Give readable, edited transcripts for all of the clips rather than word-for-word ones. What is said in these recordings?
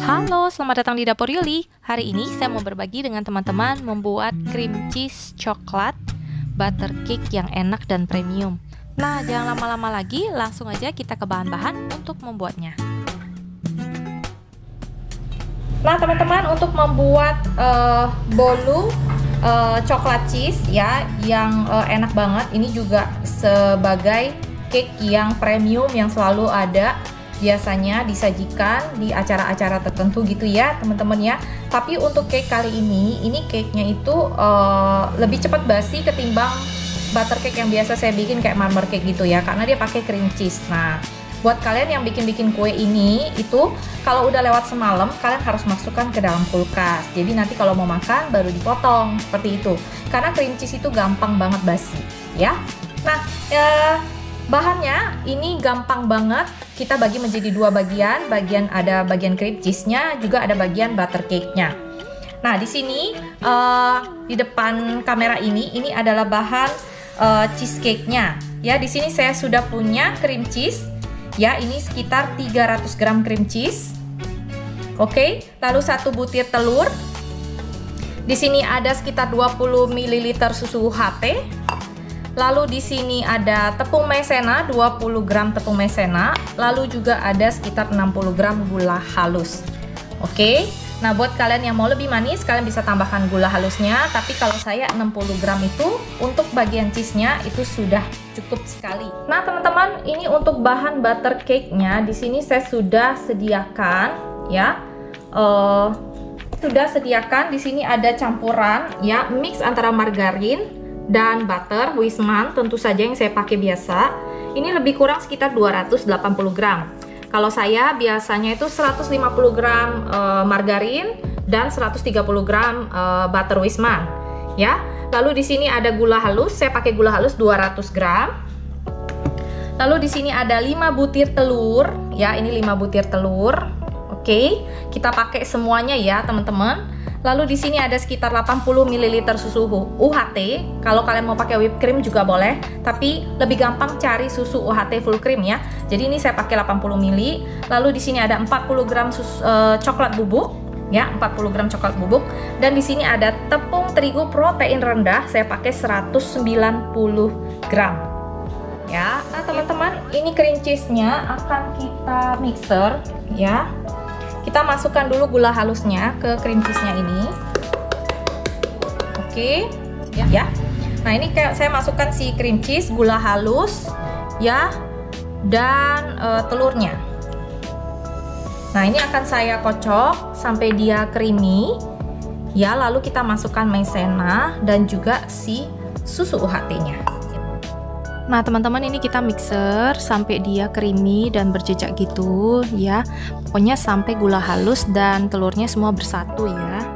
Halo, selamat datang di Dapur Yuli. Hari ini saya mau berbagi dengan teman-teman membuat cream cheese coklat butter cake yang enak dan premium. Nah, jangan lama-lama lagi, langsung aja kita ke bahan-bahan untuk membuatnya. Nah, teman-teman, untuk membuat bolu coklat cheese ya yang enak banget, ini juga sebagai cake yang premium yang selalu ada biasanya disajikan di acara-acara tertentu gitu ya teman-teman ya. Tapi untuk cake kali ini cake-nya itu lebih cepat basi ketimbang butter cake yang biasa saya bikin kayak marmer cake gitu ya, karena dia pakai cream cheese. Nah, buat kalian yang bikin kue ini itu kalau udah lewat semalam kalian harus masukkan ke dalam kulkas. Jadi nanti kalau mau makan baru dipotong seperti itu. Karena cream cheese itu gampang banget basi ya. Nah, bahannya ini gampang banget. Kita bagi menjadi dua bagian. Ada bagian cream cheese-nya, juga ada bagian butter cake-nya. Nah, di sini di depan kamera ini adalah bahan cheesecake-nya. Ya, di sini saya sudah punya cream cheese. Ya, ini sekitar 300 gram cream cheese. Oke, lalu 1 butir telur. Di sini ada sekitar 20 ml susu UHT. Lalu di sini ada tepung maizena, 20 gram tepung maizena. Lalu juga ada sekitar 60 gram gula halus. Oke. Nah, buat kalian yang mau lebih manis, kalian bisa tambahkan gula halusnya. Tapi kalau saya 60 gram itu untuk bagian cheese-nya itu sudah cukup sekali. Nah, teman-teman, ini untuk bahan butter cake-nya di sini saya sudah sediakan ya. Sudah sediakan di sini ada campuran ya, mix antara margarin dan butter Wisman, tentu saja yang saya pakai biasa. Ini lebih kurang sekitar 280 gram. Kalau saya biasanya itu 150 gram margarin dan 130 gram butter Wisman ya. Lalu di sini ada gula halus, saya pakai gula halus 200 gram. Lalu di sini ada 5 butir telur ya, ini 5 butir telur. Oke, kita pakai semuanya ya teman-teman. Lalu di sini ada sekitar 80 ml susu UHT. Kalau kalian mau pakai whipped cream juga boleh, tapi lebih gampang cari susu UHT full cream ya. Jadi ini saya pakai 80 ml. Lalu di sini ada 40 gram coklat bubuk ya, 40 gram coklat bubuk. Dan di sini ada tepung terigu protein rendah, saya pakai 190 gram. Ya, nah teman-teman, ini cream cheese-nya akan kita mixer ya. Kita masukkan dulu gula halusnya ke cream cheese-nya ini. Oke, ya. Nah, ini kayak saya masukkan si cream cheese, gula halus, ya, dan telurnya. Nah, ini akan saya kocok sampai dia creamy. Ya, lalu kita masukkan maizena dan juga si susu UHT-nya. Nah, teman-teman, ini kita mixer sampai dia creamy dan berjejak gitu ya. Pokoknya sampai gula halus dan telurnya semua bersatu ya.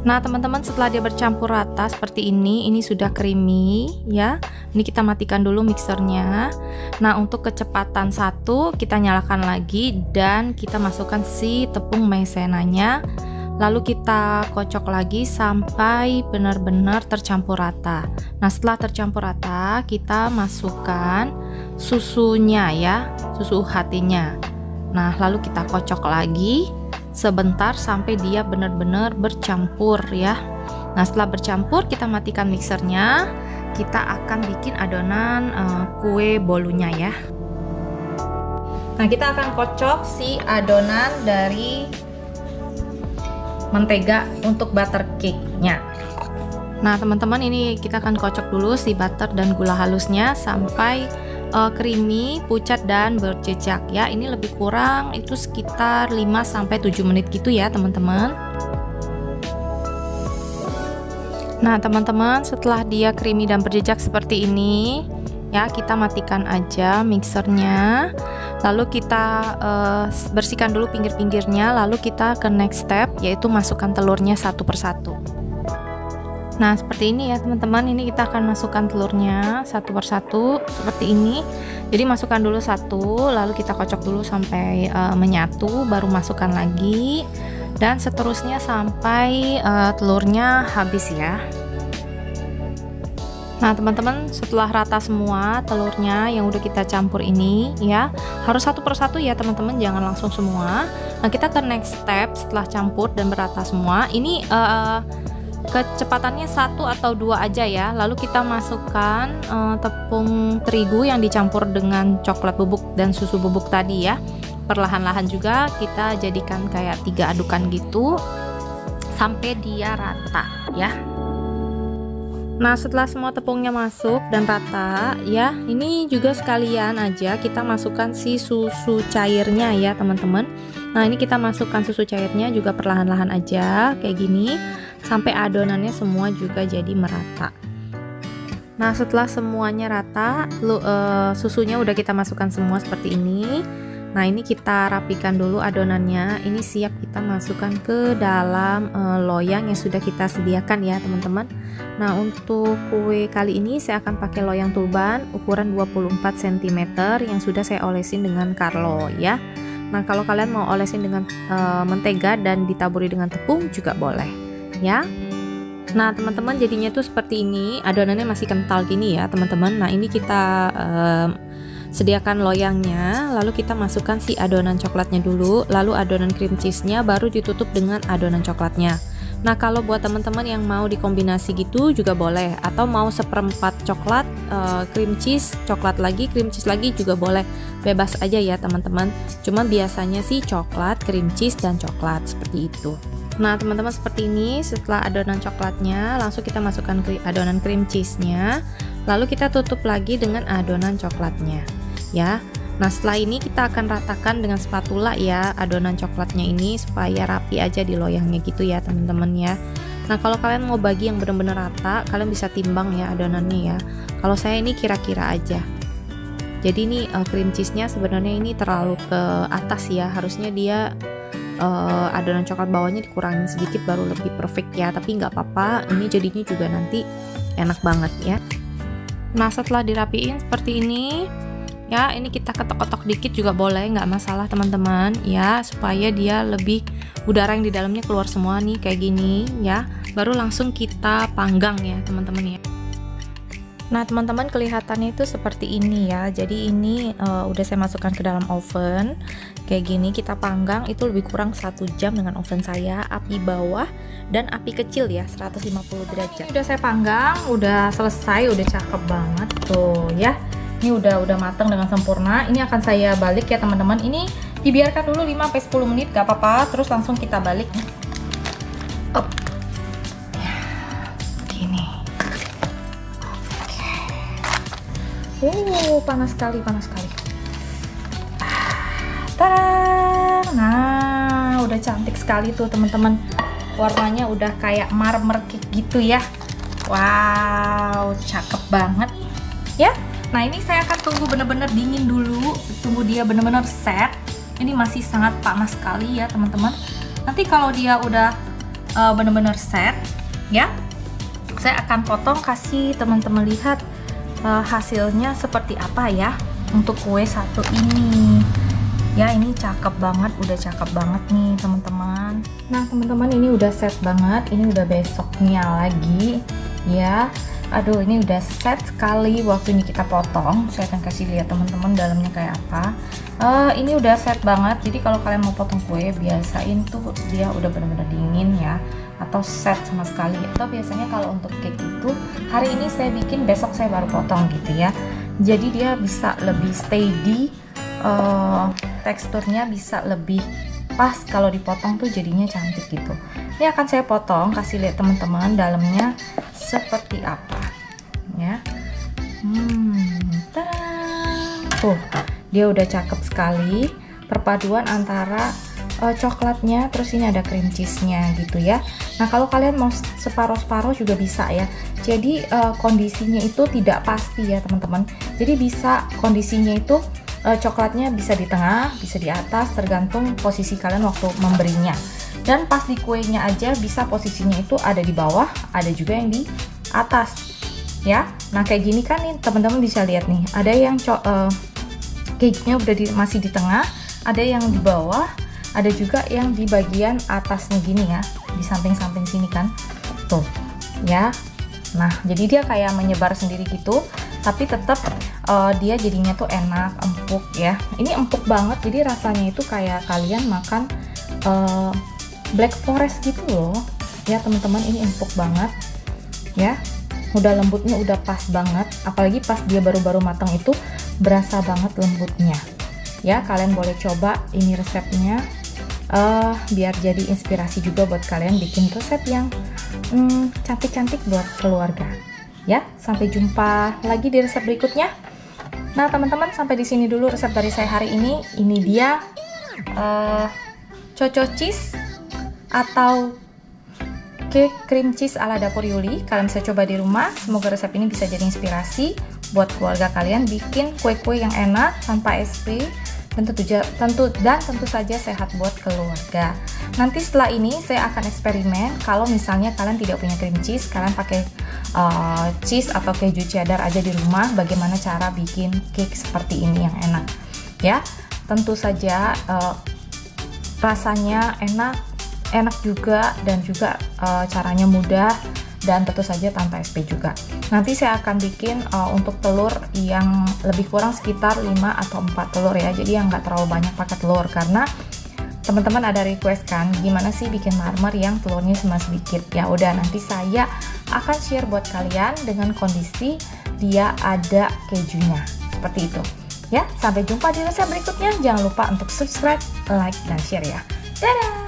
Nah, teman-teman, setelah dia bercampur rata seperti ini sudah creamy ya. Ini kita matikan dulu mixernya. Nah, untuk kecepatan 1 kita nyalakan lagi dan kita masukkan si tepung maizenanya. Lalu kita kocok lagi sampai benar-benar tercampur rata. Nah, setelah tercampur rata, kita masukkan susunya ya, susu UHT-nya. Nah, lalu kita kocok lagi sebentar sampai dia benar-benar bercampur ya. Nah, setelah bercampur, kita matikan mixernya. Kita akan bikin adonan kue bolunya ya. Nah, kita akan kocok si adonan dari mentega untuk butter cake-nya. Nah, teman-teman, ini kita akan kocok dulu si butter dan gula halusnya sampai creamy, pucat dan berjejak ya. Ini lebih kurang itu sekitar 5-7 menit gitu ya, teman-teman. Nah, teman-teman, setelah dia creamy dan berjejak seperti ini ya, kita matikan aja mixernya. Lalu kita bersihkan dulu pinggir-pinggirnya. Lalu kita ke next step, yaitu masukkan telurnya satu persatu. Nah, seperti ini ya teman-teman. Ini kita akan masukkan telurnya satu persatu seperti ini. Jadi masukkan dulu satu, lalu kita kocok dulu sampai menyatu, baru masukkan lagi, dan seterusnya sampai telurnya habis ya. Nah teman-teman, setelah rata semua telurnya yang udah kita campur ini ya, harus satu persatu ya teman-teman, jangan langsung semua. Nah kita ke next step setelah campur dan berata semua. Ini kecepatannya 1 atau 2 aja ya. Lalu kita masukkan tepung terigu yang dicampur dengan coklat bubuk dan susu bubuk tadi ya. Perlahan-lahan juga kita jadikan kayak 3 adukan gitu sampai dia rata ya. Nah setelah semua tepungnya masuk dan rata ya, ini juga sekalian aja kita masukkan si susu cairnya ya teman-teman. Nah ini kita masukkan susu cairnya juga perlahan-lahan aja kayak gini sampai adonannya semua juga jadi merata. Nah setelah semuanya rata, susunya udah kita masukkan semua seperti ini. Nah ini kita rapikan dulu adonannya. Ini siap kita masukkan ke dalam loyang yang sudah kita sediakan ya teman-teman. Nah untuk kue kali ini saya akan pakai loyang turban ukuran 24 cm yang sudah saya olesin dengan Carlo ya. Nah kalau kalian mau olesin dengan mentega dan ditaburi dengan tepung juga boleh ya. Nah teman-teman, jadinya tuh seperti ini, adonannya masih kental gini ya teman-teman. Nah ini kita sediakan loyangnya, lalu kita masukkan si adonan coklatnya dulu, lalu adonan cream cheese-nya, baru ditutup dengan adonan coklatnya. Nah kalau buat teman-teman yang mau dikombinasi gitu juga boleh, atau mau seperempat coklat, cream cheese, coklat lagi, cream cheese lagi juga boleh, bebas aja ya teman-teman. Cuma biasanya sih coklat, cream cheese, dan coklat seperti itu. Nah teman-teman, seperti ini. Setelah adonan coklatnya, langsung kita masukkan adonan cream cheese-nya, lalu kita tutup lagi dengan adonan coklatnya ya. Nah setelah ini kita akan ratakan dengan spatula ya adonan coklatnya ini supaya rapi aja di loyangnya gitu ya teman-teman ya. Nah kalau kalian mau bagi yang benar-benar rata, kalian bisa timbang ya adonannya ya. Kalau saya ini kira-kira aja. Jadi ini cream cheese-nya sebenarnya ini terlalu ke atas ya, harusnya dia adonan coklat bawahnya dikurangin sedikit baru lebih perfect ya, tapi nggak apa-apa, ini jadinya juga nanti enak banget ya. Nah setelah dirapiin seperti ini ya, ini kita ketok-ketok dikit juga boleh, nggak masalah teman-teman ya, supaya dia lebih udara yang di dalamnya keluar semua nih kayak gini ya. Baru langsung kita panggang ya teman-teman ya. Nah teman-teman, kelihatannya itu seperti ini ya. Jadi ini udah saya masukkan ke dalam oven kayak gini, kita panggang itu lebih kurang 1 jam dengan oven saya, api bawah dan api kecil ya, 150 derajat. Ini udah saya panggang, udah selesai, udah cakep banget tuh ya. Ini udah matang dengan sempurna. Ini akan saya balik ya teman-teman. Ini dibiarkan dulu 5-10 menit gak apa-apa, terus langsung kita balik nih. Up. Ya, gini. Panas sekali, panas sekali. Tada! Nah, udah cantik sekali tuh teman-teman. Warnanya udah kayak marmer gitu ya. Wow, cakep banget ya. Nah ini saya akan tunggu bener-bener dingin dulu, tunggu dia bener-bener set. Ini masih sangat panas sekali ya teman-teman. Nanti kalau dia udah bener-bener set ya, saya akan potong, kasih teman-teman lihat hasilnya seperti apa ya untuk kue satu ini ya. Ini cakep banget, udah cakep banget nih teman-teman. Nah teman-teman, ini udah set banget, ini udah besoknya lagi ya. Aduh, ini udah set sekali waktu ini kita potong. Saya akan kasih lihat teman-teman dalamnya kayak apa. Ini udah set banget. Jadi kalau kalian mau potong kue, biasain tuh dia udah benar-benar dingin ya, atau set sama sekali. Atau biasanya kalau untuk cake itu hari ini saya bikin, besok saya baru potong gitu ya. Jadi dia bisa lebih steady, teksturnya bisa lebih pas kalau dipotong tuh jadinya cantik gitu. Ini akan saya potong, kasih lihat teman-teman dalamnya seperti apa ya. Tuh dia udah cakep sekali, perpaduan antara coklatnya, terus ini ada cream cheese-nya gitu ya. Nah kalau kalian mau separuh-separuh juga bisa ya. Jadi kondisinya itu tidak pasti ya teman-teman. Jadi bisa kondisinya itu coklatnya bisa di tengah, bisa di atas, tergantung posisi kalian waktu memberinya. Dan pas di kuenya aja bisa posisinya itu ada di bawah, ada juga yang di atas ya. Nah kayak gini kan nih teman-teman bisa lihat nih, ada yang cake-nya udah masih di tengah, ada yang di bawah, ada juga yang di bagian atasnya gini ya, di samping-samping sini kan tuh ya. Nah, jadi dia kayak menyebar sendiri gitu, tapi tetap dia jadinya tuh enak, empuk ya. Ini empuk banget, jadi rasanya itu kayak kalian makan black forest gitu loh. Ya teman-teman, ini empuk banget ya. Udah lembutnya udah pas banget, apalagi pas dia baru-baru matang itu berasa banget lembutnya. Ya, kalian boleh coba ini resepnya. Biar jadi inspirasi juga buat kalian bikin resep yang cantik-cantik buat keluarga. Ya, sampai jumpa lagi di resep berikutnya. Nah, teman-teman, sampai di sini dulu resep dari saya hari ini. Ini dia coco cheese atau cake cream cheese ala dapur Yuli. Kalian bisa coba di rumah. Semoga resep ini bisa jadi inspirasi buat keluarga kalian bikin kue-kue yang enak tanpa SP. Tentu saja sehat buat keluarga. Nanti setelah ini saya akan eksperimen. Kalau misalnya kalian tidak punya cream cheese, kalian pakai cheese atau keju cheddar aja di rumah. Bagaimana cara bikin cake seperti ini yang enak? Ya, tentu saja rasanya enak juga, dan juga caranya mudah, dan tentu saja tanpa SP juga. Nanti saya akan bikin untuk telur yang lebih kurang sekitar 5 atau 4 telur ya. Jadi yang nggak terlalu banyak pakai telur, karena teman-teman ada request kan, gimana sih bikin marmer yang telurnya cuma sedikit. Ya udah, nanti saya akan share buat kalian dengan kondisi dia ada kejunya. Seperti itu. Ya, sampai jumpa di resep berikutnya. Jangan lupa untuk subscribe, like, dan share ya. Dadah!